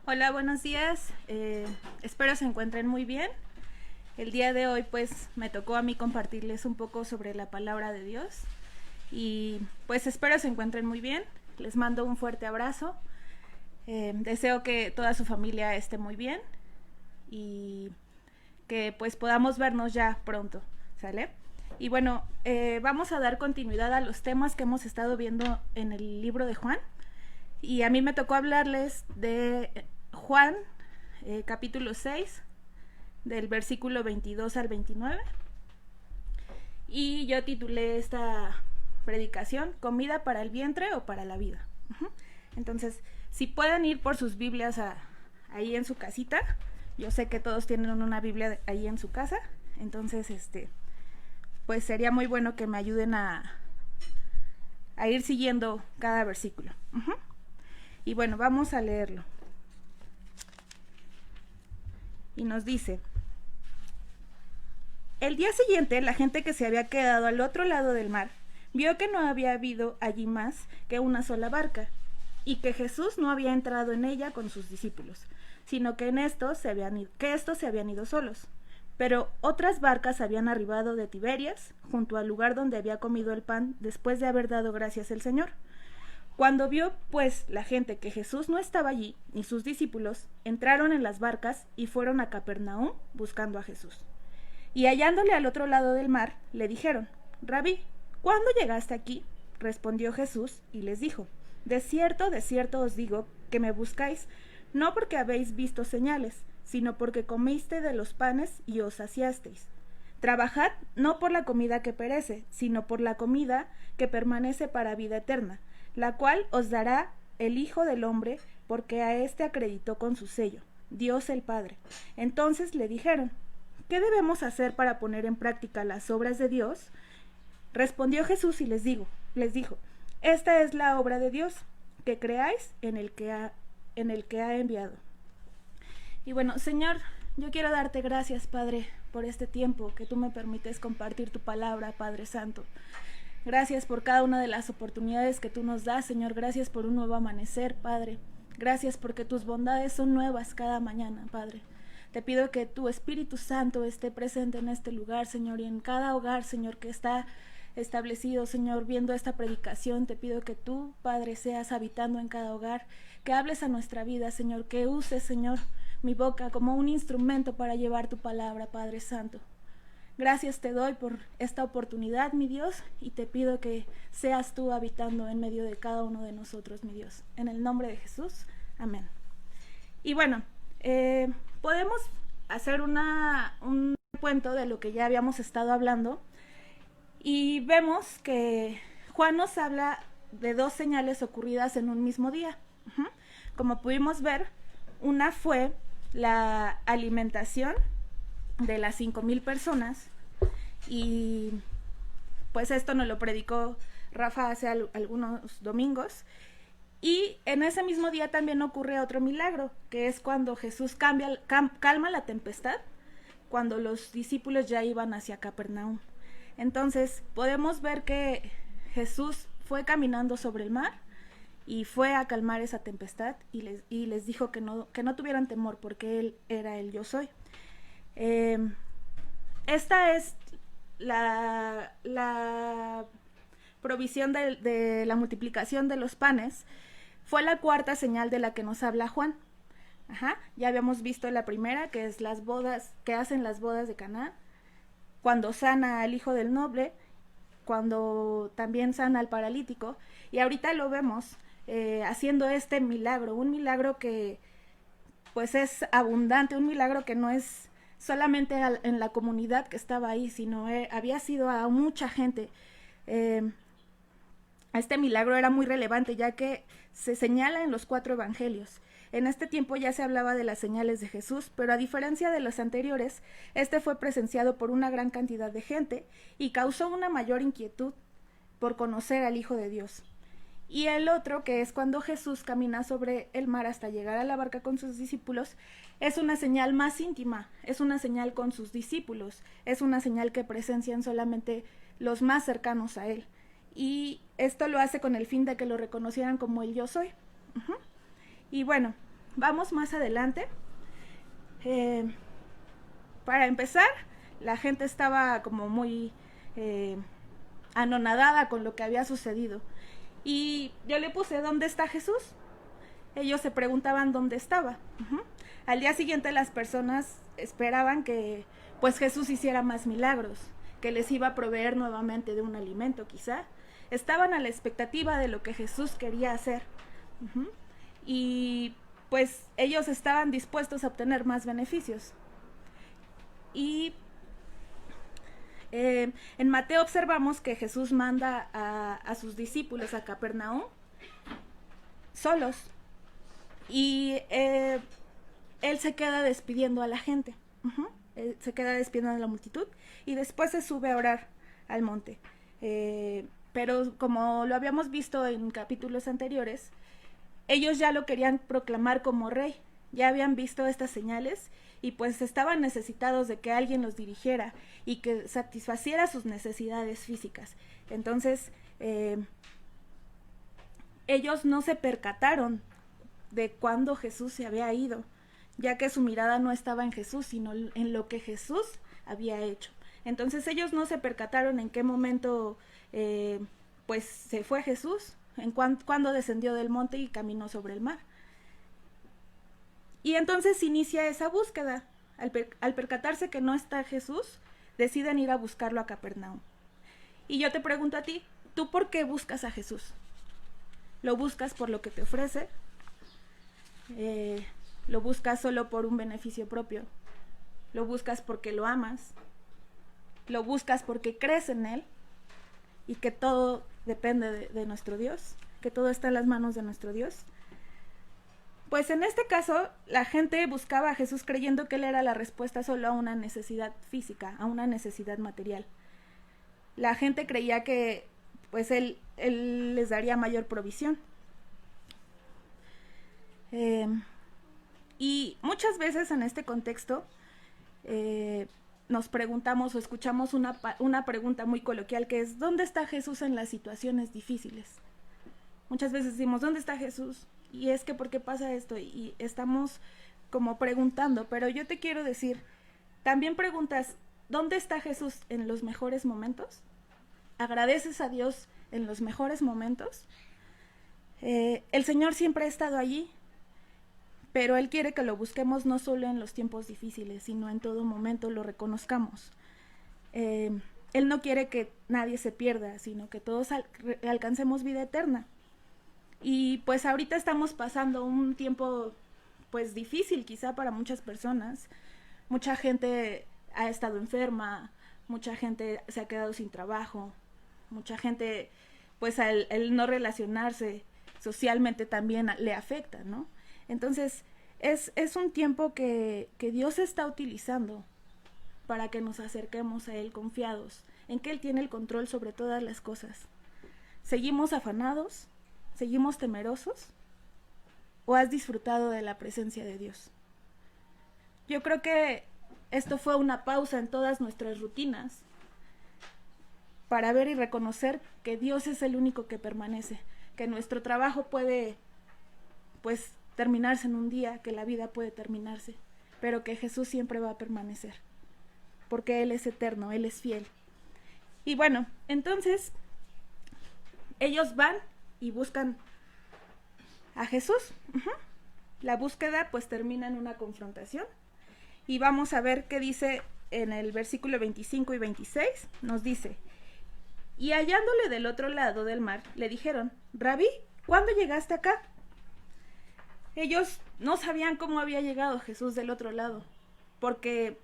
Hola, buenos días. Espero se encuentren muy bien. El día de hoy pues me tocó a mí compartirles un poco sobre la palabra de Dios y pues espero se encuentren muy bien. Les mando un fuerte abrazo. Deseo que toda su familia esté muy bien y que pues podamos vernos ya pronto, ¿sale? Y bueno, vamos a dar continuidad a los temas que hemos estado viendo en el libro de Juan. Y a mí me tocó hablarles de Juan, capítulo 6, del versículo 22 al 29. Y yo titulé esta predicación Comida para el vientre o para la vida. Entonces, si pueden ir por sus Biblias ahí en su casita, yo sé que todos tienen una Biblia ahí en su casa, entonces pues sería muy bueno que me ayuden a ir siguiendo cada versículo. Y bueno, vamos a leerlo. Y nos dice: el día siguiente, la gente que se había quedado al otro lado del mar vio que no había habido allí más que una sola barca, y que Jesús no había entrado en ella con sus discípulos, sino que estos se habían ido solos. Pero otras barcas habían arribado de Tiberias, junto al lugar donde había comido el pan después de haber dado gracias el Señor. Cuando vio, pues, la gente que Jesús no estaba allí, ni sus discípulos, entraron en las barcas y fueron a Capernaum buscando a Jesús. Y hallándole al otro lado del mar, le dijeron: Rabí, ¿cuándo llegaste aquí? Respondió Jesús y les dijo: de cierto os digo que me buscáis, no porque habéis visto señales, sino porque comiste de los panes y os saciasteis. Trabajad no por la comida que perece, sino por la comida que permanece para vida eterna, la cual os dará el Hijo del Hombre, porque a éste acreditó con su sello, Dios el Padre. Entonces le dijeron: ¿qué debemos hacer para poner en práctica las obras de Dios? Respondió Jesús y les dijo: esta es la obra de Dios, que creáis en el que ha enviado. Y bueno, Señor, yo quiero darte gracias, Padre, por este tiempo que tú me permites compartir tu palabra, Padre Santo. Gracias por cada una de las oportunidades que tú nos das, Señor. Gracias por un nuevo amanecer, Padre. Gracias porque tus bondades son nuevas cada mañana, Padre. Te pido que tu Espíritu Santo esté presente en este lugar, Señor, y en cada hogar, Señor, que está establecido, Señor, viendo esta predicación. Te pido que tú, Padre, seas habitando en cada hogar, que hables a nuestra vida, Señor, que uses, Señor, mi boca como un instrumento para llevar tu palabra, Padre Santo. Gracias te doy por esta oportunidad, mi Dios, y te pido que seas tú habitando en medio de cada uno de nosotros, mi Dios. En el nombre de Jesús, amén. Y bueno, podemos hacer un recuento de lo que ya habíamos estado hablando, y vemos que Juan nos habla de dos señales ocurridas en un mismo día. Como pudimos ver, una fue la alimentación de las 5,000 personas, y pues esto nos lo predicó Rafa hace algunos domingos. Y en ese mismo día también ocurre otro milagro, que es cuando Jesús calma la tempestad, cuando los discípulos ya iban hacia Capernaum. Entonces podemos ver que Jesús fue caminando sobre el mar y fue a calmar esa tempestad, y les dijo que no tuvieran temor, porque Él era el Yo Soy. Esta es la provisión de la multiplicación de los panes. Fue la cuarta señal de la que nos habla Juan. Ya habíamos visto la primera, que es las bodas, que hacen las bodas de Caná, cuando sana al hijo del noble, cuando también sana al paralítico, y ahorita lo vemos haciendo este milagro, un milagro que pues es abundante, un milagro que no es solamente en la comunidad que estaba ahí, sino había sido a mucha gente. Este milagro era muy relevante, ya que se señala en los 4 evangelios. En este tiempo ya se hablaba de las señales de Jesús, pero a diferencia de los anteriores, este fue presenciado por una gran cantidad de gente y causó una mayor inquietud por conocer al Hijo de Dios. Y el otro, que es cuando Jesús camina sobre el mar hasta llegar a la barca con sus discípulos, es una señal más íntima, es una señal con sus discípulos, es una señal que presencian solamente los más cercanos a Él. Y esto lo hace con el fin de que lo reconocieran como el Yo Soy. Y bueno, vamos más adelante. Para empezar, la gente estaba como muy anonadada con lo que había sucedido. Y yo le puse, ¿dónde está Jesús? Ellos se preguntaban dónde estaba. Al día siguiente las personas esperaban que pues Jesús hiciera más milagros, que les iba a proveer nuevamente de un alimento quizá. Estaban a la expectativa de lo que Jesús quería hacer. Y pues ellos estaban dispuestos a obtener más beneficios. Y en Mateo observamos que Jesús manda a sus discípulos a Capernaum solos. Y él se queda despidiendo a la gente. Él se queda despidiendo a la multitud y después se sube a orar al monte. Pero como lo habíamos visto en capítulos anteriores, ellos ya lo querían proclamar como rey. Ya habían visto estas señales y pues estaban necesitados de que alguien los dirigiera y que satisfaciera sus necesidades físicas. Entonces, ellos no se percataron de cuándo Jesús se había ido, ya que su mirada no estaba en Jesús, sino en lo que Jesús había hecho. Entonces ellos no se percataron en qué momento pues se fue Jesús, en cuándo descendió del monte y caminó sobre el mar. Y entonces inicia esa búsqueda. Al percatarse que no está Jesús, deciden ir a buscarlo a Capernaum. Y yo te pregunto a ti, ¿tú por qué buscas a Jesús? ¿Lo buscas por lo que te ofrece? ¿Lo buscas solo por un beneficio propio? ¿Lo buscas porque lo amas? ¿Lo buscas porque crees en Él? Y que todo depende de nuestro Dios, que todo está en las manos de nuestro Dios. Pues en este caso, la gente buscaba a Jesús creyendo que Él era la respuesta solo a una necesidad física, a una necesidad material. La gente creía que pues Él les daría mayor provisión. Y muchas veces en este contexto nos preguntamos o escuchamos una pregunta muy coloquial que es: ¿dónde está Jesús en las situaciones difíciles? Muchas veces decimos, ¿dónde está Jesús? Y es que ¿por qué pasa esto? Y estamos como preguntando, pero yo te quiero decir, también preguntas, ¿dónde está Jesús en los mejores momentos? ¿Agradeces a Dios en los mejores momentos? El Señor siempre ha estado allí, pero Él quiere que lo busquemos no solo en los tiempos difíciles, sino en todo momento lo reconozcamos. Él no quiere que nadie se pierda, sino que todos alcancemos vida eterna. Y pues ahorita estamos pasando un tiempo pues difícil quizá para muchas personas. Mucha gente ha estado enferma, mucha gente se ha quedado sin trabajo, mucha gente pues al no relacionarse socialmente también le afecta, ¿no? Entonces es un tiempo que Dios está utilizando para que nos acerquemos a Él confiados en que Él tiene el control sobre todas las cosas. ¿Seguimos afanados? ¿Seguimos temerosos? ¿O has disfrutado de la presencia de Dios? Yo creo que esto fue una pausa en todas nuestras rutinas para ver y reconocer que Dios es el único que permanece, que nuestro trabajo puede pues terminarse en un día, que la vida puede terminarse, pero que Jesús siempre va a permanecer, porque Él es eterno, Él es fiel. Y bueno, entonces ellos van y buscan a Jesús. La búsqueda pues termina en una confrontación y vamos a ver qué dice en el versículo 25 y 26. Nos dice: y hallándole del otro lado del mar, le dijeron: Rabí, ¿cuándo llegaste acá? Ellos no sabían cómo había llegado Jesús del otro lado, porque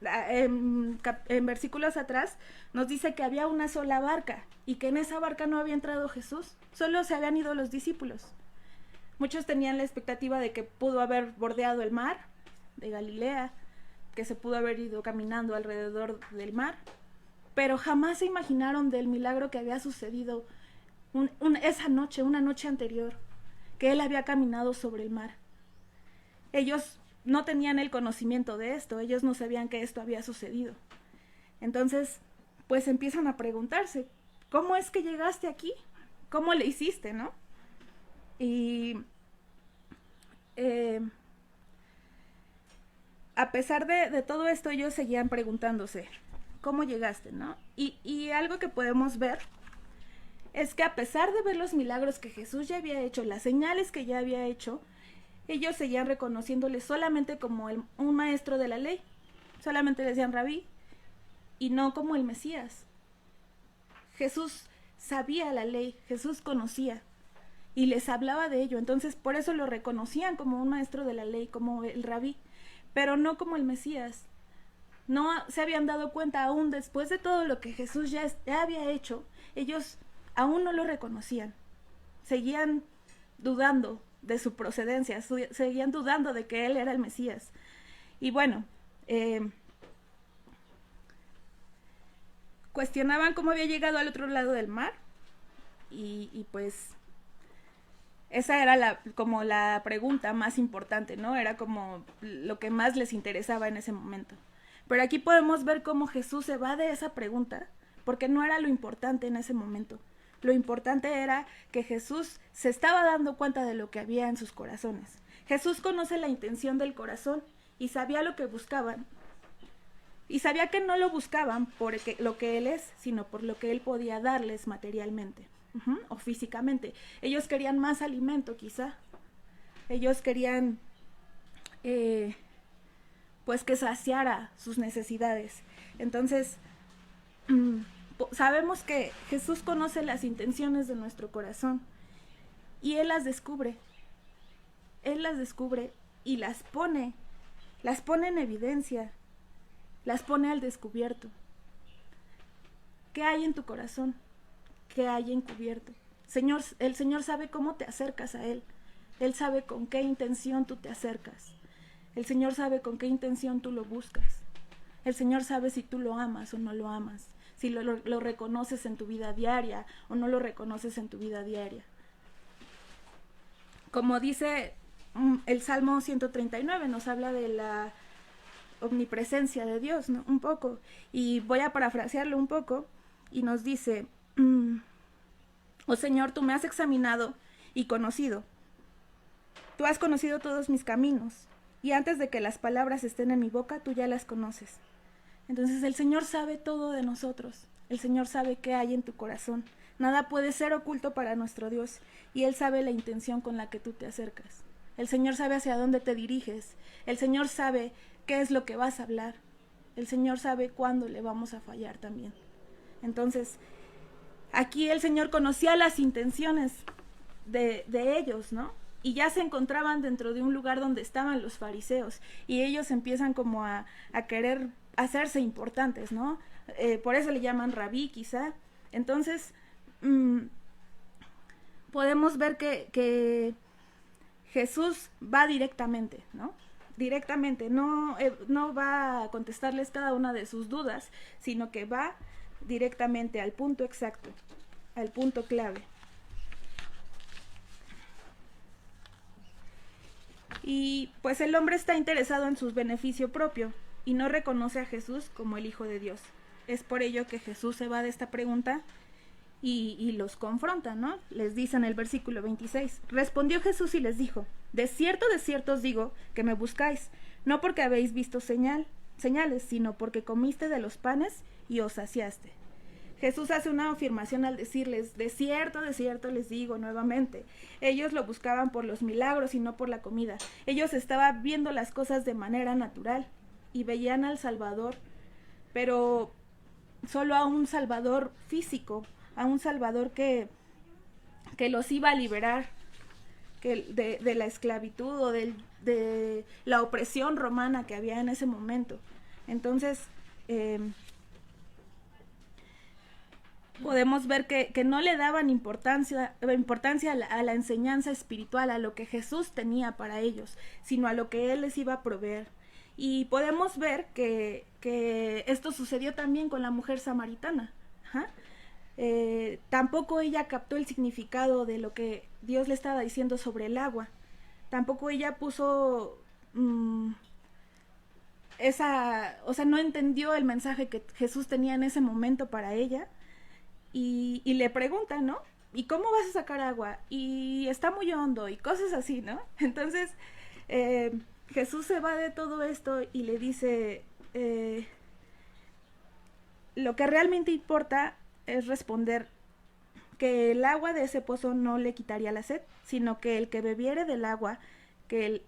en versículos atrás nos dice que había una sola barca y que en esa barca no había entrado Jesús, solo se habían ido los discípulos. Muchos tenían la expectativa de que pudo haber bordeado el mar de Galilea, que se pudo haber ido caminando alrededor del mar, pero jamás se imaginaron del milagro que había sucedido esa noche, una noche anterior, que Él había caminado sobre el mar. Ellos no tenían el conocimiento de esto, ellos no sabían que esto había sucedido. Entonces, pues empiezan a preguntarse, ¿cómo es que llegaste aquí? ¿Cómo le hiciste, no? Y a pesar de todo esto, ellos seguían preguntándose, ¿cómo llegaste, no? Y algo que podemos ver es que a pesar de ver los milagros que Jesús ya había hecho, las señales que ya había hecho, ellos seguían reconociéndole solamente como un maestro de la ley. Solamente le decían rabí y no como el Mesías. Jesús sabía la ley, Jesús conocía y les hablaba de ello. Entonces por eso lo reconocían como un maestro de la ley, como el rabí, pero no como el Mesías. No se habían dado cuenta aún después de todo lo que Jesús ya había hecho. Ellos aún no lo reconocían. Seguían dudando de su procedencia, seguían dudando de que él era el Mesías. Y bueno, cuestionaban cómo había llegado al otro lado del mar y pues esa era como la pregunta más importante, ¿no? Era como lo que más les interesaba en ese momento. Pero aquí podemos ver cómo Jesús se va de esa pregunta, porque no era lo importante en ese momento. Lo importante era que Jesús se estaba dando cuenta de lo que había en sus corazones. Jesús conoce la intención del corazón y sabía lo que buscaban. Y sabía que no lo buscaban por lo que Él es, sino por lo que Él podía darles materialmente o físicamente. Ellos querían más alimento, quizá. Ellos querían pues que saciara sus necesidades. Entonces, sabemos que Jesús conoce las intenciones de nuestro corazón y Él las descubre. Él las descubre y las pone en evidencia, las pone al descubierto. ¿Qué hay en tu corazón? ¿Qué hay encubierto? El Señor sabe cómo te acercas a Él. Él sabe con qué intención tú te acercas. El Señor sabe con qué intención tú lo buscas. El Señor sabe si tú lo amas o no lo amas, si lo reconoces en tu vida diaria o no lo reconoces en tu vida diaria. Como dice el Salmo 139, nos habla de la omnipresencia de Dios, ¿no? Un poco. Y voy a parafrasearlo un poco y nos dice, oh Señor, tú me has examinado y conocido. Tú has conocido todos mis caminos y antes de que las palabras estén en mi boca, tú ya las conoces. Entonces el Señor sabe todo de nosotros. El Señor sabe qué hay en tu corazón. Nada puede ser oculto para nuestro Dios y Él sabe la intención con la que tú te acercas. El Señor sabe hacia dónde te diriges. El Señor sabe qué es lo que vas a hablar. El Señor sabe cuándo le vamos a fallar también. Entonces, aquí el Señor conocía las intenciones de ellos, ¿no? Y ya se encontraban dentro de un lugar donde estaban los fariseos y ellos empiezan como a querer hacerse importantes, ¿no? Por eso le llaman rabí, quizá. Entonces, podemos ver que Jesús va directamente, ¿no? Directamente, no va a contestarles cada una de sus dudas, sino que va directamente al punto exacto, al punto clave. Y pues el hombre está interesado en su beneficio propio y no reconoce a Jesús como el Hijo de Dios. Es por ello que Jesús se va de esta pregunta y los confronta, ¿no? Les dice en el versículo 26, respondió Jesús y les dijo, de cierto os digo que me buscáis, no porque habéis visto señales, sino porque comiste de los panes y os saciaste. Jesús hace una afirmación al decirles, de cierto les digo nuevamente, ellos lo buscaban por los milagros y no por la comida. Ellos estaban viendo las cosas de manera natural y veían al Salvador, pero solo a un Salvador físico, a un Salvador que los iba a liberar de la esclavitud o de la opresión romana que había en ese momento. Entonces, podemos ver que no le daban importancia a la enseñanza espiritual, a lo que Jesús tenía para ellos, sino a lo que Él les iba a proveer. Y podemos ver que esto sucedió también con la mujer samaritana. Tampoco ella captó el significado de lo que Dios le estaba diciendo sobre el agua. Tampoco ella puso no entendió el mensaje que Jesús tenía en ese momento para ella. Y le pregunta, ¿no? ¿Y cómo vas a sacar agua? Y está muy hondo y cosas así, ¿no? Entonces, Jesús se va de todo esto y le dice, lo que realmente importa es responder que el agua de ese pozo no le quitaría la sed, sino que el que bebiere del agua que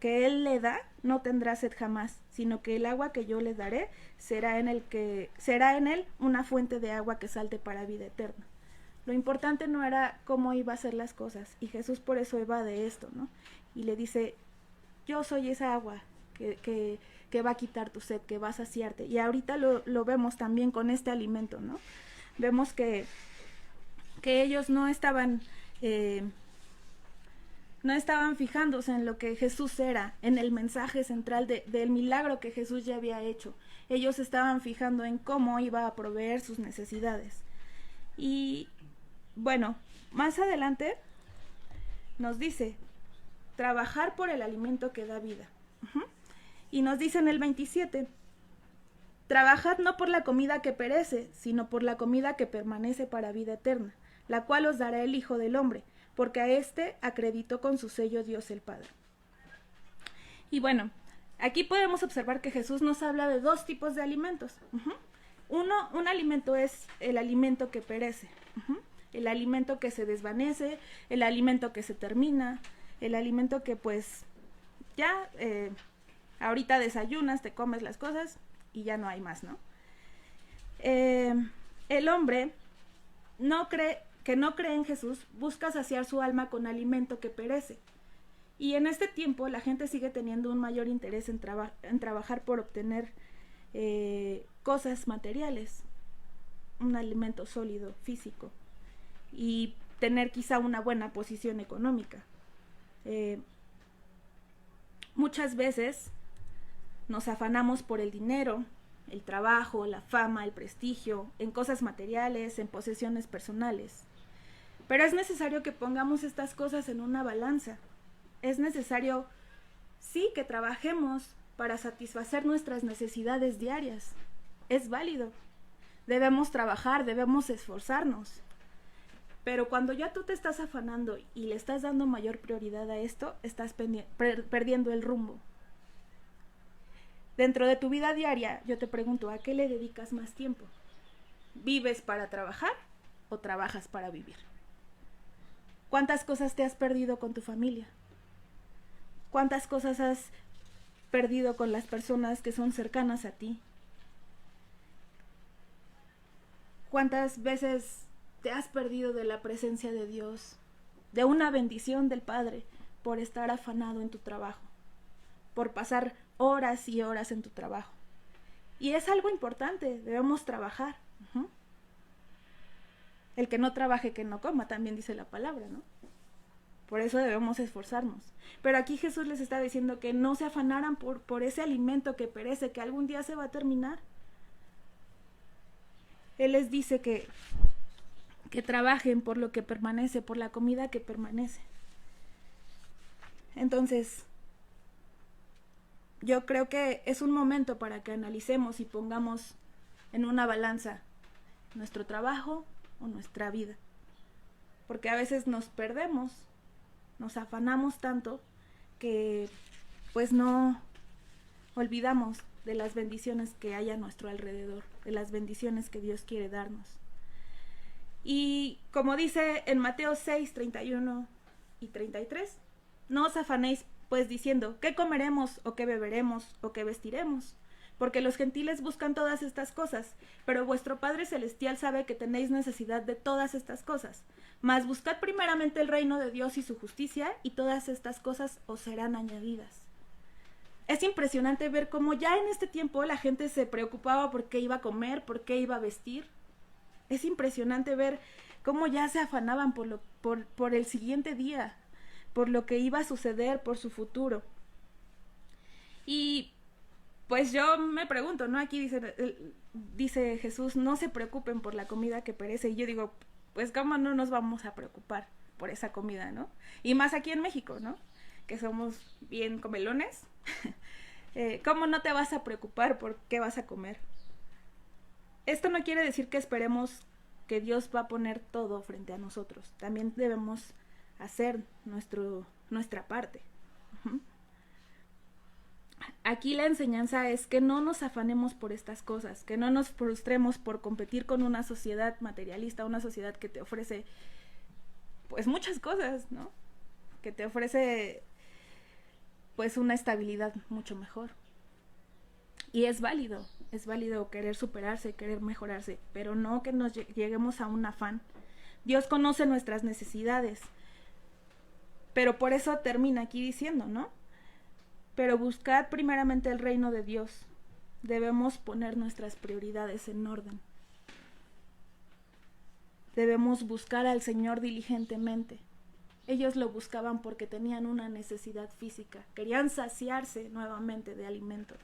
él le da no tendrá sed jamás, sino que el agua que yo le daré será en él una fuente de agua que salte para vida eterna. Lo importante no era cómo iba a ser las cosas, y Jesús por eso evade esto, ¿no? Y le dice, yo soy esa agua que va a quitar tu sed, que va a saciarte. Y ahorita lo vemos también con este alimento, ¿no? Vemos que ellos no estaban fijándose en lo que Jesús era, en el mensaje central del milagro que Jesús ya había hecho. Ellos estaban fijando en cómo iba a proveer sus necesidades. Y bueno, más adelante nos dice, trabajar por el alimento que da vida. Y nos dice en el 27, trabajad no por la comida que perece, sino por la comida que permanece para vida eterna, la cual os dará el Hijo del Hombre, porque a éste acreditó con su sello Dios el Padre. Y bueno, aquí podemos observar que Jesús nos habla de dos tipos de alimentos. Un alimento es el alimento que perece, el alimento que se desvanece, el alimento que se termina, el alimento que pues ya ahorita desayunas, te comes las cosas y ya no hay más, ¿no? El hombre que no cree en Jesús busca saciar su alma con alimento que perece. Y en este tiempo la gente sigue teniendo un mayor interés en trabajar por obtener cosas materiales, un alimento sólido, físico, y tener quizá una buena posición económica. Muchas veces nos afanamos por el dinero, el trabajo, la fama, el prestigio, en cosas materiales, en posesiones personales. Pero es necesario que pongamos estas cosas en una balanza. Es necesario, sí, que trabajemos para satisfacer nuestras necesidades diarias. Es válido. Debemos trabajar, debemos esforzarnos. Pero cuando ya tú te estás afanando y le estás dando mayor prioridad a esto, estás perdiendo el rumbo. Dentro de tu vida diaria, yo te pregunto, ¿a qué le dedicas más tiempo? ¿Vives para trabajar o trabajas para vivir? ¿Cuántas cosas te has perdido con tu familia? ¿Cuántas cosas has perdido con las personas que son cercanas a ti? ¿Cuántas veces te has perdido de la presencia de Dios, de una bendición del Padre, por estar afanado en tu trabajo, por pasar horas y horas en tu trabajo? Y es algo importante, debemos trabajar. El que no trabaje, que no coma, también dice la palabra, ¿no? Por eso debemos esforzarnos. Pero aquí Jesús les está diciendo que no se afanaran por ese alimento que perece, que algún día se va a terminar. Él les dice que trabajen por lo que permanece, por la comida que permanece. Entonces, yo creo que es un momento para que analicemos y pongamos en una balanza nuestro trabajo o nuestra vida. Porque a veces nos perdemos, nos afanamos tanto que pues no olvidamos de las bendiciones que hay a nuestro alrededor, de las bendiciones que Dios quiere darnos. Y como dice en Mateo 6, 31 y 33, no os afanéis pues diciendo, ¿qué comeremos o qué beberemos o qué vestiremos? Porque los gentiles buscan todas estas cosas, pero vuestro Padre Celestial sabe que tenéis necesidad de todas estas cosas. Mas buscad primeramente el reino de Dios y su justicia, y todas estas cosas os serán añadidas. Es impresionante ver cómo ya en este tiempo la gente se preocupaba por qué iba a comer, por qué iba a vestir. Es impresionante ver cómo ya se afanaban por el siguiente día, por lo que iba a suceder, por su futuro. Y pues yo me pregunto, ¿no? Aquí dice Jesús, no se preocupen por la comida que perece. Y yo digo, pues ¿cómo no nos vamos a preocupar por esa comida, ¿no? Y más aquí en México, ¿no? Que somos bien comelones. ¿Cómo no te vas a preocupar por qué vas a comer? Esto no quiere decir que esperemos que Dios va a poner todo frente a nosotros. También debemos hacer nuestra parte. Aquí la enseñanza es que no nos afanemos por estas cosas, que no nos frustremos por competir con una sociedad materialista, una sociedad que te ofrece pues muchas cosas, ¿no? Que te ofrece pues una estabilidad mucho mejor. Y es válido querer superarse, querer mejorarse, pero no que nos lleguemos a un afán. Dios conoce nuestras necesidades, pero por eso termina aquí diciendo, ¿no? Pero buscad primeramente el reino de Dios. Debemos poner nuestras prioridades en orden. Debemos buscar al Señor diligentemente. Ellos lo buscaban porque tenían una necesidad física, querían saciarse nuevamente de alimento.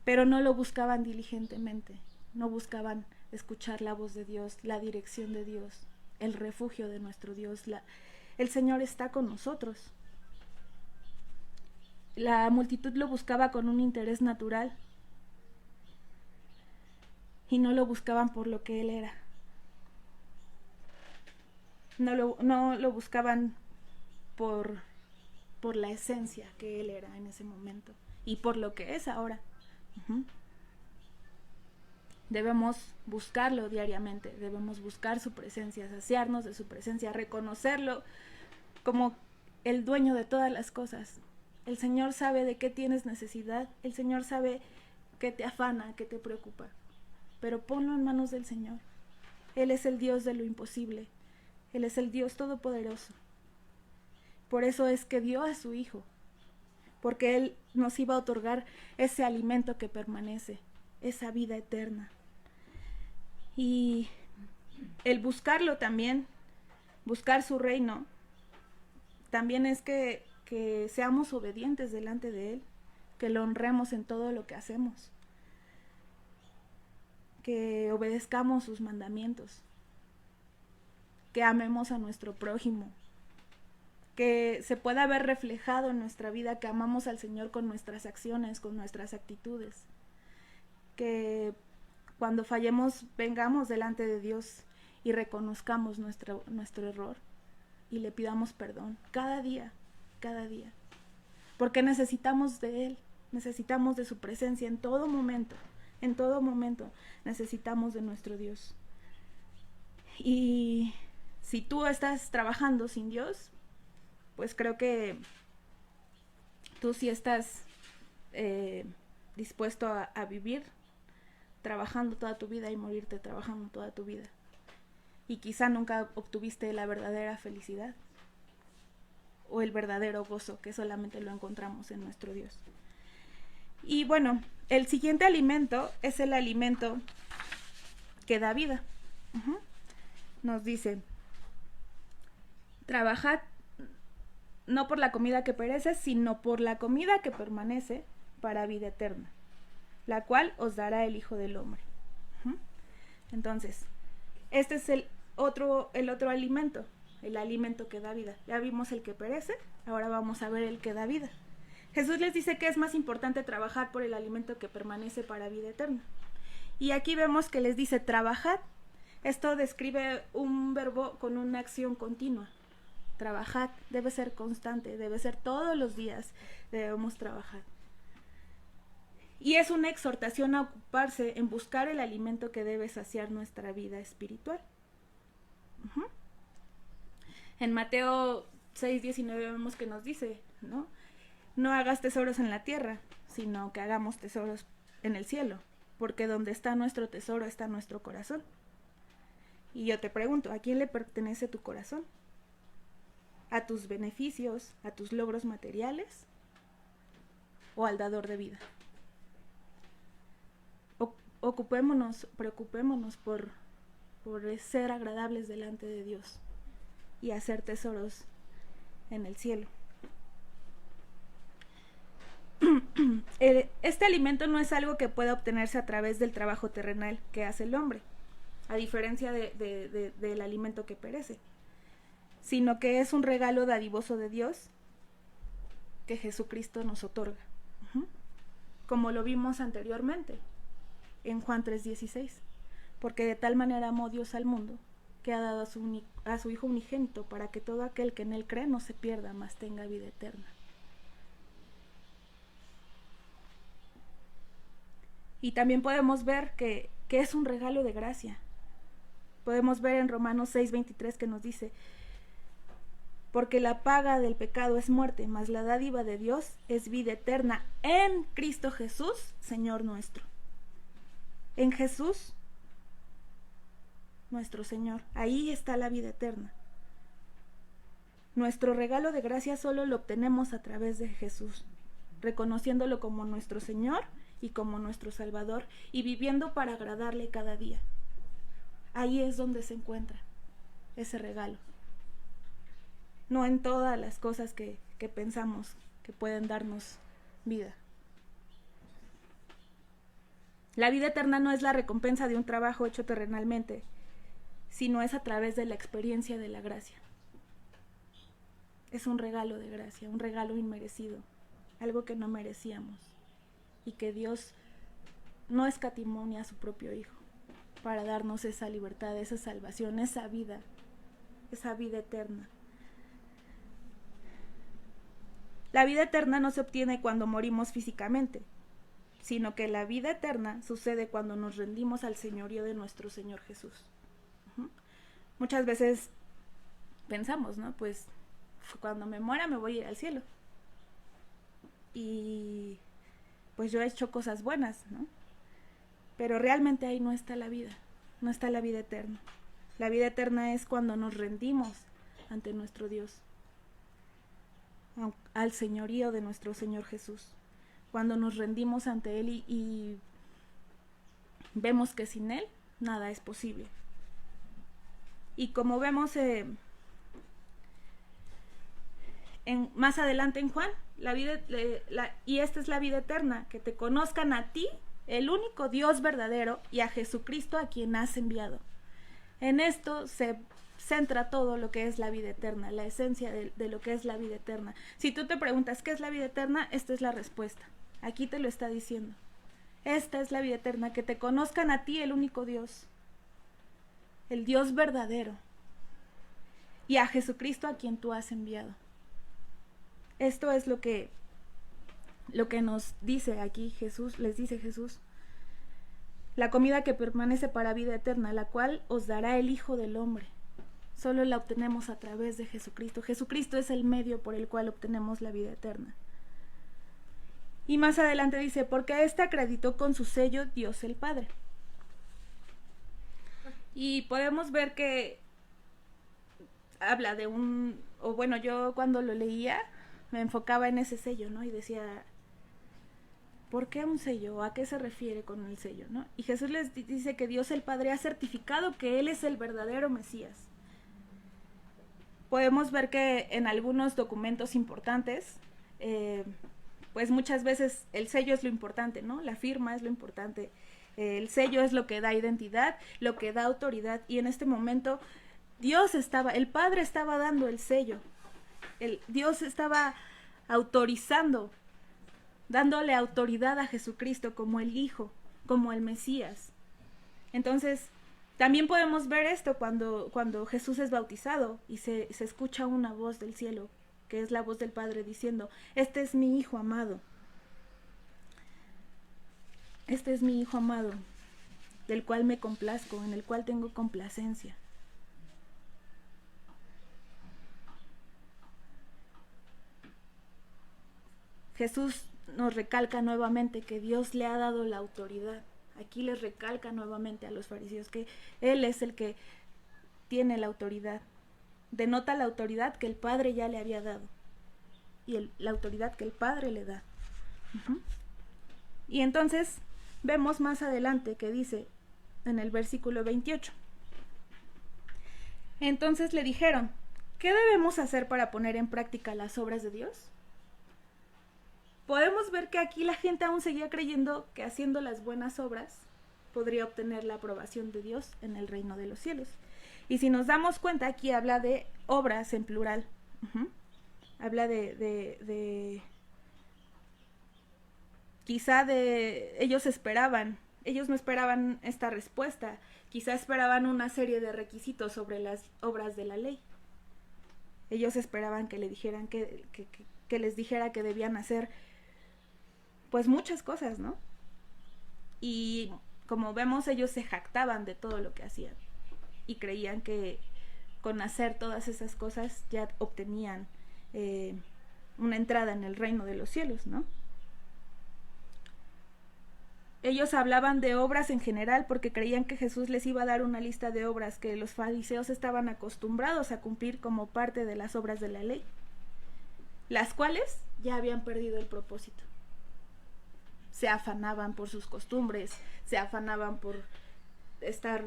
Pero no lo buscaban diligentemente, no buscaban escuchar la voz de Dios, la dirección de Dios, el refugio de nuestro Dios. El Señor está con nosotros. La multitud lo buscaba con un interés natural y no lo buscaban por lo que Él era. No lo buscaban por la esencia que Él era en ese momento y por lo que es ahora. Debemos buscarlo diariamente, debemos buscar su presencia, saciarnos de su presencia, reconocerlo como el dueño de todas las cosas. El Señor sabe de qué tienes necesidad, el Señor sabe qué te afana, qué te preocupa, pero ponlo en manos del Señor. Él es el Dios de lo imposible, Él es el Dios todopoderoso. Por eso es que dio a su Hijo, porque Él nos iba a otorgar ese alimento que permanece, esa vida eterna. Y el buscarlo también, buscar su reino, también es que seamos obedientes delante de Él, que lo honremos en todo lo que hacemos, que obedezcamos sus mandamientos, que amemos a nuestro prójimo, que se pueda ver reflejado en nuestra vida que amamos al Señor con nuestras acciones, con nuestras actitudes, que cuando fallemos vengamos delante de Dios y reconozcamos nuestro error y le pidamos perdón cada día, porque necesitamos de Él, necesitamos de su presencia en todo momento necesitamos de nuestro Dios. Y si tú estás trabajando sin Dios, pues creo que tú sí estás dispuesto a vivir trabajando toda tu vida y morirte trabajando toda tu vida. Y quizá nunca obtuviste la verdadera felicidad o el verdadero gozo, que solamente lo encontramos en nuestro Dios. Y bueno, el siguiente alimento es el alimento que da vida. Nos dice: trabajad no por la comida que perece, sino por la comida que permanece para vida eterna, la cual os dará el Hijo del Hombre. Entonces, este es el otro alimento, el alimento que da vida. Ya vimos el que perece, ahora vamos a ver el que da vida. Jesús les dice que es más importante trabajar por el alimento que permanece para vida eterna. Y aquí vemos que les dice trabajad. Esto describe un verbo con una acción continua. Trabajad, debe ser constante, debe ser todos los días, debemos trabajar. Y es una exhortación a ocuparse en buscar el alimento que debe saciar nuestra vida espiritual. En Mateo 6:19 vemos que nos dice, ¿no? No hagas tesoros en la tierra, sino que hagamos tesoros en el cielo, porque donde está nuestro tesoro está nuestro corazón. Y yo te pregunto, ¿a quién le pertenece tu corazón? ¿A tus beneficios, a tus logros materiales o al dador de vida? Preocupémonos por ser agradables delante de Dios y hacer tesoros en el cielo. Este alimento no es algo que pueda obtenerse a través del trabajo terrenal que hace el hombre, a diferencia del alimento que perece, sino que es un regalo dadivoso de Dios que Jesucristo nos otorga, como lo vimos anteriormente en Juan 3:16, porque de tal manera amó Dios al mundo que ha dado a su Hijo unigénito, para que todo aquel que en Él cree no se pierda, mas tenga vida eterna. Y también podemos ver que es un regalo de gracia. Podemos ver en Romanos 6:23 que nos dice: porque la paga del pecado es muerte, mas la dádiva de Dios es vida eterna en Cristo Jesús, Señor nuestro. En Jesús, nuestro Señor, ahí está la vida eterna. Nuestro regalo de gracia solo lo obtenemos a través de Jesús, reconociéndolo como nuestro Señor y como nuestro Salvador, y viviendo para agradarle cada día. Ahí es donde se encuentra ese regalo. No en todas las cosas que pensamos que pueden darnos vida. La vida eterna no es la recompensa de un trabajo hecho terrenalmente, sino es a través de la experiencia de la gracia. Es un regalo de gracia, un regalo inmerecido, algo que no merecíamos, y que Dios no escatimó ni a su propio Hijo para darnos esa libertad, esa salvación, esa vida eterna. La vida eterna no se obtiene cuando morimos físicamente, sino que la vida eterna sucede cuando nos rendimos al señorío de nuestro Señor Jesús. Muchas veces pensamos, ¿no? Pues cuando me muera me voy a ir al cielo. Y pues yo he hecho cosas buenas, ¿no? Pero realmente ahí no está la vida, no está la vida eterna. La vida eterna es cuando nos rendimos ante nuestro Dios, al señorío de nuestro Señor Jesús, cuando nos rendimos ante Él y vemos que sin Él nada es posible. Y como vemos más adelante en Juan, y esta es la vida eterna, que te conozcan a ti, el único Dios verdadero, y a Jesucristo a quien has enviado. En esto se centra todo lo que es la vida eterna, la esencia de lo que es la vida eterna. Si tú te preguntas ¿qué es la vida eterna? Esta es la respuesta. Aquí te lo está diciendo. Esta es la vida eterna, que te conozcan a ti, el único Dios, el Dios verdadero, y a Jesucristo a quien tú has enviado. Esto es lo que nos dice aquí Jesús, les dice Jesús. La comida que permanece para vida eterna, la cual os dará el Hijo del Hombre. Solo la obtenemos a través de Jesucristo. Jesucristo es el medio por el cual obtenemos la vida eterna. Y más adelante dice, porque a éste acreditó con su sello Dios el Padre. Y podemos ver que habla de yo cuando lo leía me enfocaba en ese sello, ¿no? Y decía, ¿por qué un sello? ¿A qué se refiere con el sello, no? Y Jesús les dice que Dios el Padre ha certificado que Él es el verdadero Mesías. Podemos ver que en algunos documentos importantes, pues muchas veces el sello es lo importante, ¿no? La firma es lo importante. El sello es lo que da identidad, lo que da autoridad. Y en este momento el Padre estaba dando el sello. Dios estaba autorizando, dándole autoridad a Jesucristo como el Hijo, como el Mesías. Entonces, también podemos ver esto cuando Jesús es bautizado y se escucha una voz del cielo, que es la voz del Padre diciendo, este es mi Hijo amado. Este es mi Hijo amado, del cual me complazco, en el cual tengo complacencia. Jesús nos recalca nuevamente que Dios le ha dado la autoridad. Aquí les recalca nuevamente a los fariseos que Él es el que tiene la autoridad. Denota la autoridad que el Padre ya le había dado. Y la autoridad que el Padre le da. Y entonces vemos más adelante que dice en el versículo 28. Entonces le dijeron, ¿qué debemos hacer para poner en práctica las obras de Dios? Podemos ver que aquí la gente aún seguía creyendo que haciendo las buenas obras podría obtener la aprobación de Dios en el reino de los cielos. Y si nos damos cuenta, aquí habla de obras en plural. Habla quizá ellos esperaban Ellos no esperaban esta respuesta, quizá esperaban una serie de requisitos sobre las obras de la ley. Ellos esperaban que le dijeran que les dijera que debían hacer pues muchas cosas, ¿no? Y como vemos, ellos se jactaban de todo lo que hacían y creían que con hacer todas esas cosas ya obtenían una entrada en el reino de los cielos, ¿no? Ellos hablaban de obras en general porque creían que Jesús les iba a dar una lista de obras que los fariseos estaban acostumbrados a cumplir como parte de las obras de la ley, las cuales ya habían perdido el propósito. Se afanaban por sus costumbres, se afanaban por estar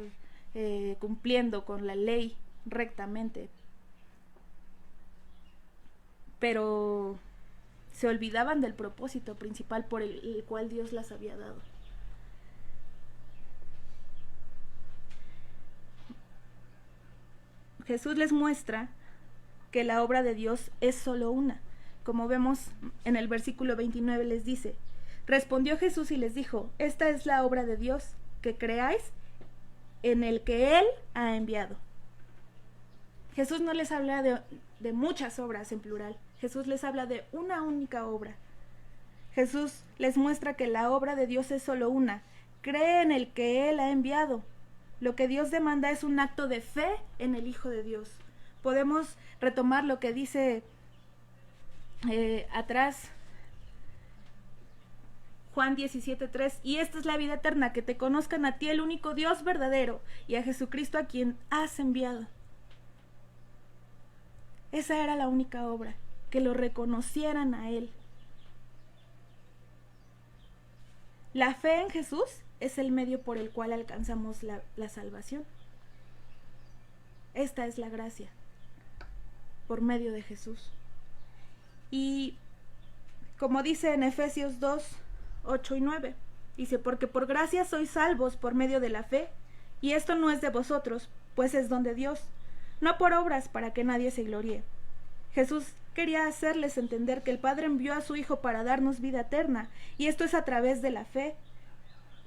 cumpliendo con la ley rectamente, pero se olvidaban del propósito principal por el cual Dios las había dado. Jesús les muestra que la obra de Dios es solo una. Como vemos en el versículo 29 les dice: respondió Jesús y les dijo: esta es la obra de Dios, que creáis en el que Él ha enviado. Jesús no les habla de muchas obras en plural. Jesús les habla de una única obra. Jesús les muestra que la obra de Dios es solo una. Cree en el que Él ha enviado. Lo que Dios demanda es un acto de fe en el Hijo de Dios. Podemos retomar lo que dice atrás Juan 17:3, y esta es la vida eterna, que te conozcan a ti, el único Dios verdadero, y a Jesucristo, a quien has enviado. Esa era la única obra, que lo reconocieran a Él. La fe en Jesús es el medio por el cual alcanzamos la salvación. Esta es la gracia, por medio de Jesús. Y como dice en Efesios 2:8 y 9, dice: porque por gracia sois salvos por medio de la fe, y esto no es de vosotros, pues es don de Dios, no por obras, para que nadie se gloríe. Jesús quería hacerles entender que el Padre envió a su Hijo para darnos vida eterna, y esto es a través de la fe.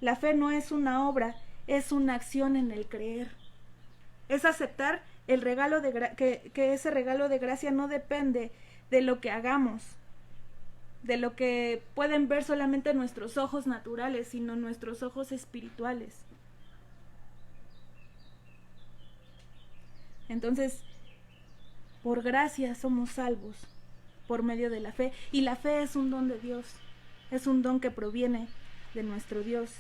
La fe no es una obra, es una acción en el creer. Es aceptar el regalo que ese regalo de gracia no depende de lo que hagamos, de lo que pueden ver solamente nuestros ojos naturales, sino nuestros ojos espirituales. Entonces, por gracia somos salvos por medio de la fe, y la fe es un don de Dios, es un don que proviene de nuestro Dios.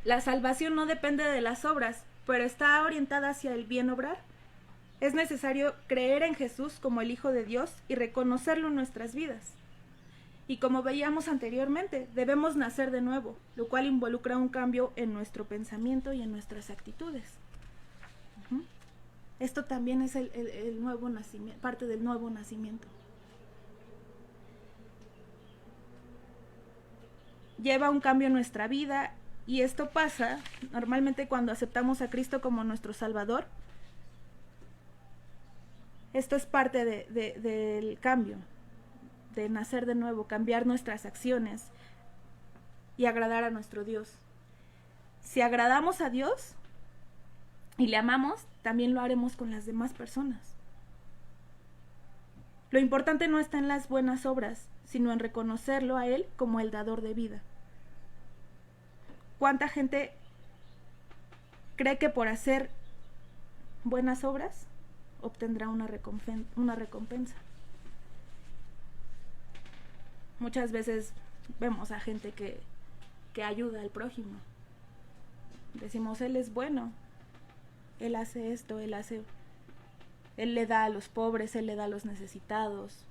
La salvación no depende de las obras, pero está orientada hacia el bien obrar. Es necesario creer en Jesús como el Hijo de Dios y reconocerlo en nuestras vidas. Y como veíamos anteriormente, debemos nacer de nuevo, lo cual involucra un cambio en nuestro pensamiento y en nuestras actitudes. Esto también es el nuevo nacimiento, parte del nuevo nacimiento. Lleva un cambio en nuestra vida, y esto pasa normalmente cuando aceptamos a Cristo como nuestro Salvador. Esto es parte del cambio, de nacer de nuevo, cambiar nuestras acciones y agradar a nuestro Dios. Si agradamos a Dios y le amamos, también lo haremos con las demás personas. Lo importante no está en las buenas obras, sino en reconocerlo a Él como el dador de vida. ¿Cuánta gente cree que por hacer buenas obras obtendrá una recompensa? Muchas veces vemos a gente que ayuda al prójimo. Decimos: él es bueno, él hace esto, él le da a los pobres, él le da a los necesitados,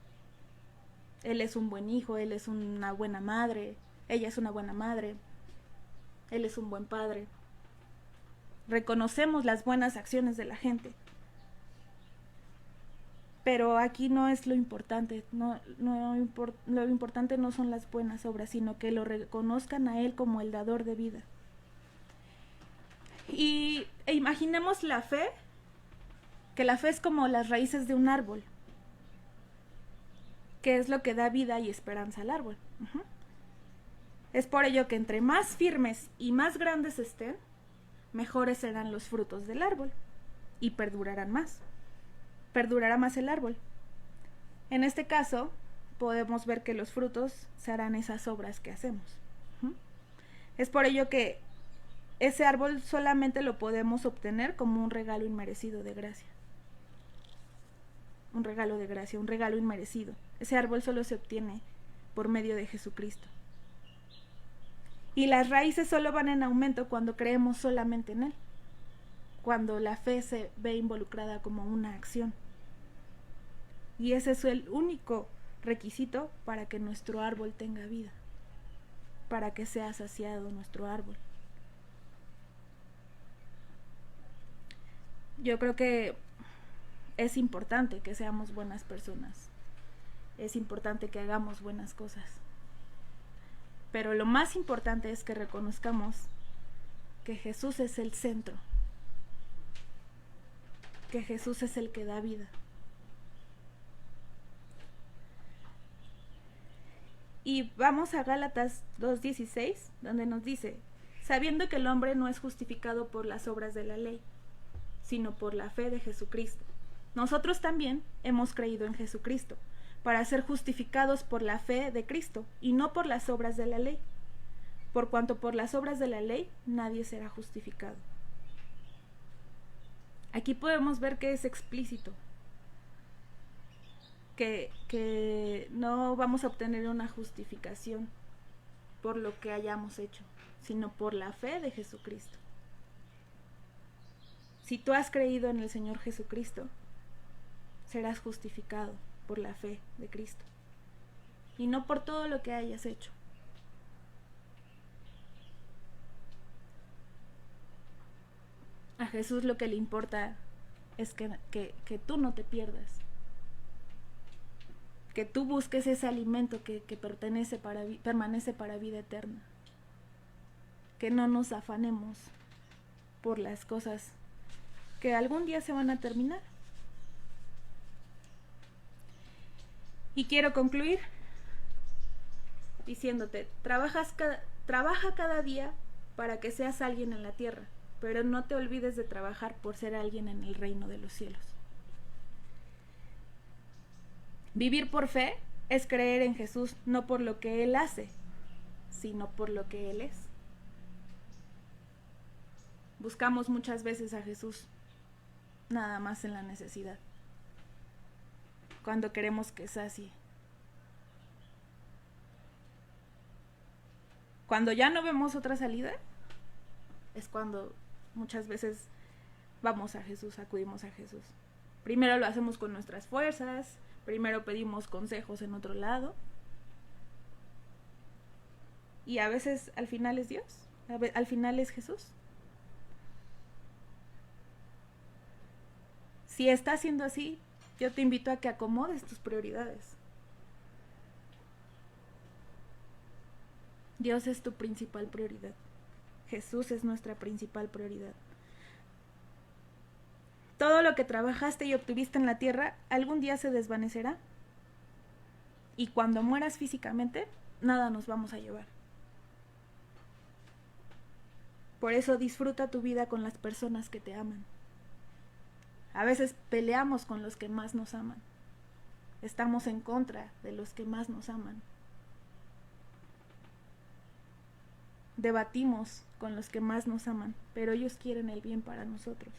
él es un buen hijo, él es una buena madre, ella es una buena madre, él es un buen padre. Reconocemos las buenas acciones de la gente, pero aquí no es lo importante. Lo importante no son las buenas obras, sino que lo reconozcan a Él como el dador de vida. E imaginemos la fe, que la fe es como las raíces de un árbol, que es lo que da vida y esperanza al árbol. Es por ello que entre más firmes y más grandes estén, mejores serán los frutos del árbol y perdurarán más. Perdurará más el árbol. En este caso, podemos ver que los frutos serán esas obras que hacemos. Es por ello que ese árbol solamente lo podemos obtener como un regalo inmerecido de gracia. Un regalo de gracia, un regalo inmerecido. Ese árbol solo se obtiene por medio de Jesucristo. Y las raíces solo van en aumento cuando creemos solamente en Él, cuando la fe se ve involucrada como una acción. Y ese es el único requisito para que nuestro árbol tenga vida, para que sea saciado nuestro árbol. Yo creo que es importante que seamos buenas personas, es importante que hagamos buenas cosas. Pero lo más importante es que reconozcamos que Jesús es el centro, que Jesús es el que da vida. Y vamos a Gálatas 2:16, donde nos dice, sabiendo que el hombre no es justificado por las obras de la ley, sino por la fe de Jesucristo. Nosotros también hemos creído en Jesucristo, para ser justificados por la fe de Cristo, y no por las obras de la ley, por cuanto por las obras de la ley nadie será justificado. Aquí podemos ver que es explícito, que no vamos a obtener una justificación por lo que hayamos hecho, sino por la fe de Jesucristo. Si tú has creído en el Señor Jesucristo, serás justificado por la fe de Cristo, y no por todo lo que hayas hecho. A Jesús lo que le importa es que tú no te pierdas, que tú busques ese alimento que permanece para vida eterna, que no nos afanemos por las cosas que algún día se van a terminar. Y quiero concluir diciéndote, trabaja cada día para que seas alguien en la tierra, pero no te olvides de trabajar por ser alguien en el reino de los cielos. Vivir por fe es creer en Jesús, no por lo que Él hace, sino por lo que Él es. Buscamos muchas veces a Jesús nada más en la necesidad, cuando queremos que sacie. Cuando ya no vemos otra salida, es cuando muchas veces vamos a Jesús, acudimos a Jesús. Primero lo hacemos con nuestras fuerzas, primero pedimos consejos en otro lado, y a veces al final es Dios, al final es Jesús. Si está siendo así, yo te invito a que acomodes tus prioridades. Dios es tu principal prioridad. Jesús es nuestra principal prioridad. Todo lo que trabajaste y obtuviste en la tierra algún día se desvanecerá. Y cuando mueras físicamente, nada nos vamos a llevar. Por eso disfruta tu vida con las personas que te aman. A veces peleamos con los que más nos aman. Estamos en contra de los que más nos aman. Debatimos con los que más nos aman, pero ellos quieren el bien para nosotros.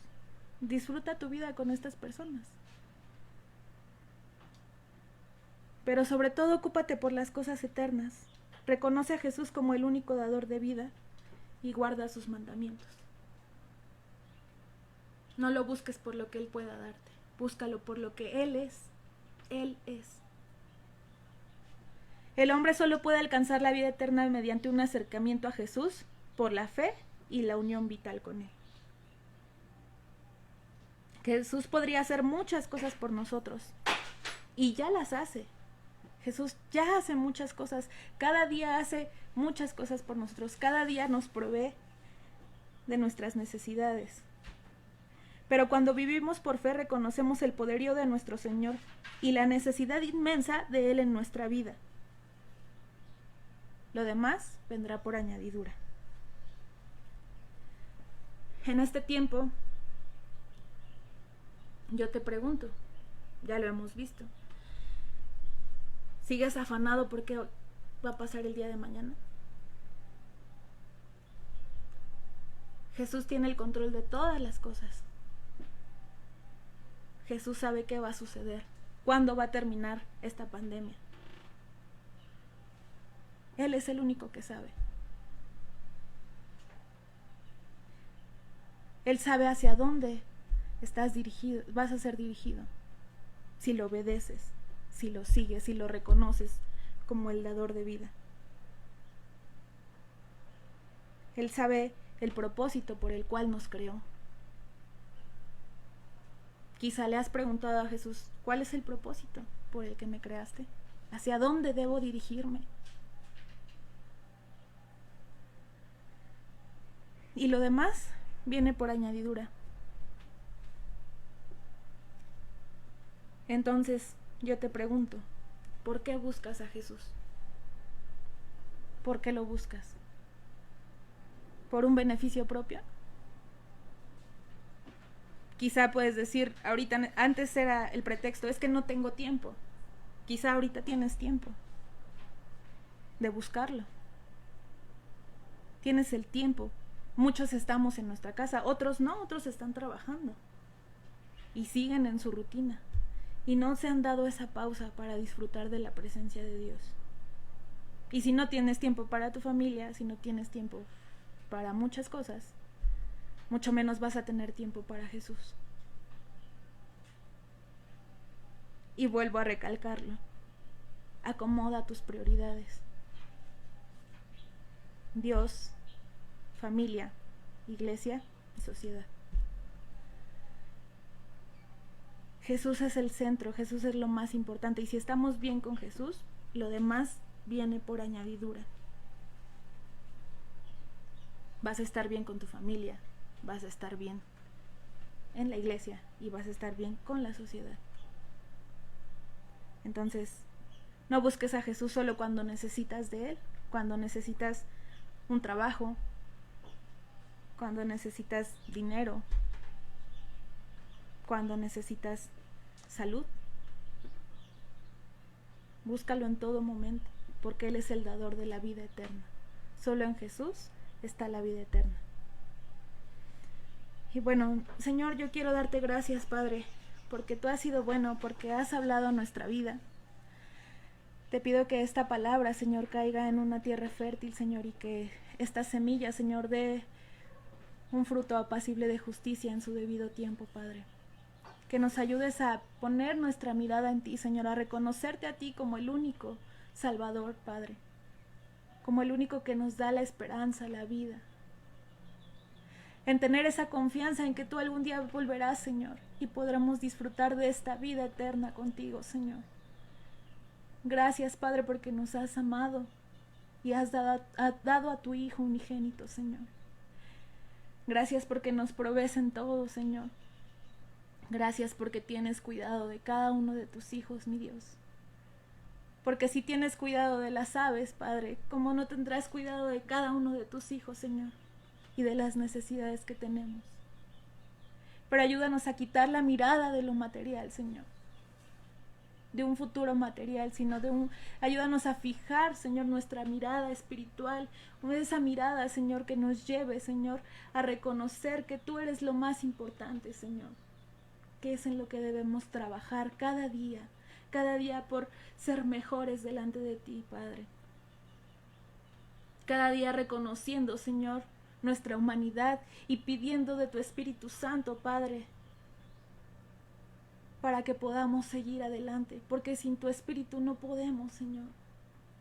Disfruta tu vida con estas personas. Pero sobre todo ocúpate por las cosas eternas. Reconoce a Jesús como el único dador de vida y guarda sus mandamientos. No lo busques por lo que Él pueda darte. Búscalo por lo que Él es. Él es. El hombre solo puede alcanzar la vida eterna mediante un acercamiento a Jesús por la fe y la unión vital con Él. Jesús podría hacer muchas cosas por nosotros y ya las hace. Jesús ya hace muchas cosas. Cada día hace muchas cosas por nosotros. Cada día nos provee de nuestras necesidades. Pero cuando vivimos por fe reconocemos el poderío de nuestro Señor y la necesidad inmensa de Él en nuestra vida. Lo demás vendrá por añadidura. En este tiempo, yo te pregunto, ya lo hemos visto, ¿sigues afanado porque va a pasar el día de mañana? Jesús tiene el control de todas las cosas. Jesús sabe qué va a suceder, cuándo va a terminar esta pandemia. Él es el único que sabe. Él sabe hacia dónde estás dirigido, vas a ser dirigido. Si lo obedeces, si lo sigues, si lo reconoces como el dador de vida. Él sabe el propósito por el cual nos creó. Quizá le has preguntado a Jesús, ¿cuál es el propósito por el que me creaste? ¿Hacia dónde debo dirigirme? Y lo demás viene por añadidura. Entonces, yo te pregunto, ¿por qué buscas a Jesús? ¿Por qué lo buscas? ¿Por un beneficio propio? Quizá puedes decir, ahorita, antes era el pretexto, es que no tengo tiempo. Quizá ahorita tienes tiempo de buscarlo. Tienes el tiempo. Muchos estamos en nuestra casa, otros no, otros están trabajando y siguen en su rutina y no se han dado esa pausa para disfrutar de la presencia de Dios. Y si no tienes tiempo para tu familia, si no tienes tiempo para muchas cosas, mucho menos vas a tener tiempo para Jesús. Y vuelvo a recalcarlo, acomoda tus prioridades. Dios, familia, iglesia y sociedad. Jesús es el centro, Jesús es lo más importante, y si estamos bien con Jesús, lo demás viene por añadidura. Vas a estar bien con tu familia, vas a estar bien en la iglesia y vas a estar bien con la sociedad. Entonces, no busques a Jesús solo cuando necesitas de Él, cuando necesitas un trabajo, cuando necesitas dinero, cuando necesitas salud. Búscalo en todo momento, porque Él es el dador de la vida eterna. Solo en Jesús está la vida eterna. Y bueno, Señor, yo quiero darte gracias, Padre, porque tú has sido bueno, porque has hablado a nuestra vida. Te pido que esta palabra, Señor, caiga en una tierra fértil, Señor, y que esta semilla, Señor, dé un fruto apacible de justicia en su debido tiempo, Padre. Que nos ayudes a poner nuestra mirada en ti, Señor, a reconocerte a ti como el único Salvador, Padre, como el único que nos da la esperanza, la vida. En tener esa confianza en que tú algún día volverás, Señor, y podremos disfrutar de esta vida eterna contigo, Señor. Gracias, Padre, porque nos has amado y has dado a tu Hijo unigénito, Señor. Gracias porque nos provees en todo, Señor. Gracias porque tienes cuidado de cada uno de tus hijos, mi Dios. Porque si tienes cuidado de las aves, Padre, ¿cómo no tendrás cuidado de cada uno de tus hijos, Señor? Y de las necesidades que tenemos. Pero ayúdanos a quitar la mirada de lo material, Señor. De un futuro material, sino ayúdanos a fijar, Señor, nuestra mirada espiritual, esa mirada, Señor, que nos lleve, Señor, a reconocer que tú eres lo más importante, Señor, que es en lo que debemos trabajar cada día por ser mejores delante de ti, Padre. Cada día reconociendo, Señor, nuestra humanidad y pidiendo de tu Espíritu Santo, Padre, para que podamos seguir adelante, porque sin tu Espíritu no podemos, Señor.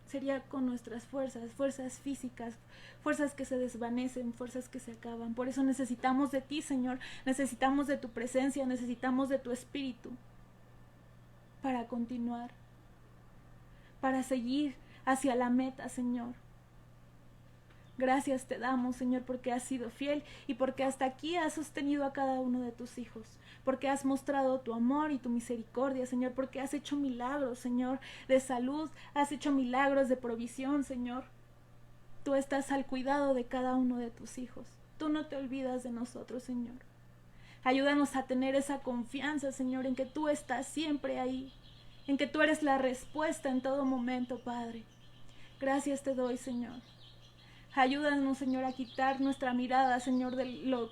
Sería con nuestras fuerzas físicas, fuerzas que se desvanecen, fuerzas que se acaban. Por eso necesitamos de ti, Señor, necesitamos de tu presencia, necesitamos de tu Espíritu, para continuar, para seguir hacia la meta, Señor. Gracias te damos, Señor, porque has sido fiel y porque hasta aquí has sostenido a cada uno de tus hijos, porque has mostrado tu amor y tu misericordia, Señor, porque has hecho milagros, Señor, de salud, has hecho milagros de provisión, Señor. tú estás al cuidado de cada uno de tus hijos. Tú no te olvidas de nosotros, Señor. Ayúdanos a tener esa confianza, Señor, en que tú estás siempre ahí, en que tú eres la respuesta en todo momento, Padre. Gracias te doy, Señor. Ayúdanos, Señor, a quitar nuestra mirada, Señor, de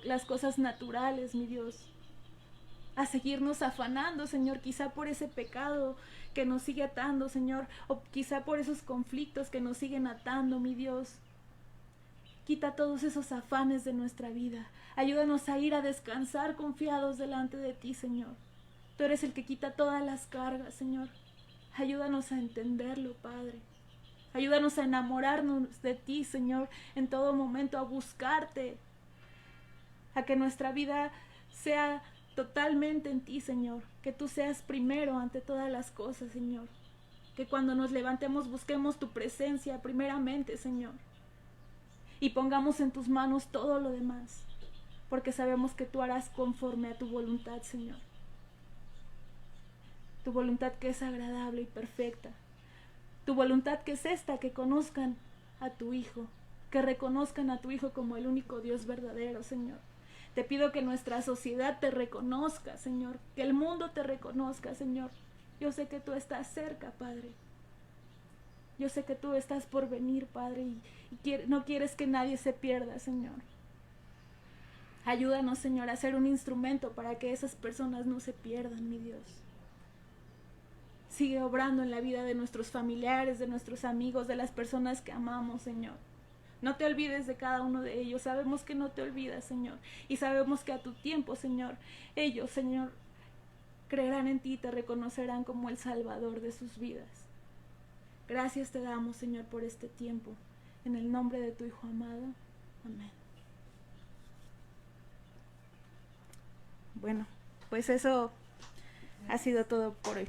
las cosas naturales, mi Dios. A seguirnos afanando, Señor, quizá por ese pecado que nos sigue atando, Señor, o quizá por esos conflictos que nos siguen atando, mi Dios. Quita todos esos afanes de nuestra vida. Ayúdanos a ir a descansar confiados delante de ti, Señor. Tú eres el que quita todas las cargas, Señor. Ayúdanos a entenderlo, Padre. Ayúdanos a enamorarnos de ti, Señor, en todo momento, a buscarte, a que nuestra vida sea totalmente en ti, Señor. Que tú seas primero ante todas las cosas, Señor. Que cuando nos levantemos busquemos tu presencia primeramente, Señor. Y pongamos en tus manos todo lo demás, porque sabemos que tú harás conforme a tu voluntad, Señor. Tu voluntad que es agradable y perfecta. Tu voluntad que es esta, que conozcan a tu Hijo, que reconozcan a tu Hijo como el único Dios verdadero, Señor. Te pido que nuestra sociedad te reconozca, Señor, que el mundo te reconozca, Señor. Yo sé que tú estás cerca, Padre. Yo sé que tú estás por venir, Padre, y no quieres que nadie se pierda, Señor. Ayúdanos, Señor, a ser un instrumento para que esas personas no se pierdan, mi Dios. Sigue obrando en la vida de nuestros familiares, de nuestros amigos, de las personas que amamos, Señor. No te olvides de cada uno de ellos. Sabemos que no te olvidas, Señor. Y sabemos que a tu tiempo, Señor, ellos, Señor, creerán en ti y te reconocerán como el Salvador de sus vidas. Gracias te damos, Señor, por este tiempo. En el nombre de tu Hijo amado. Amén. Bueno, pues eso ha sido todo por hoy.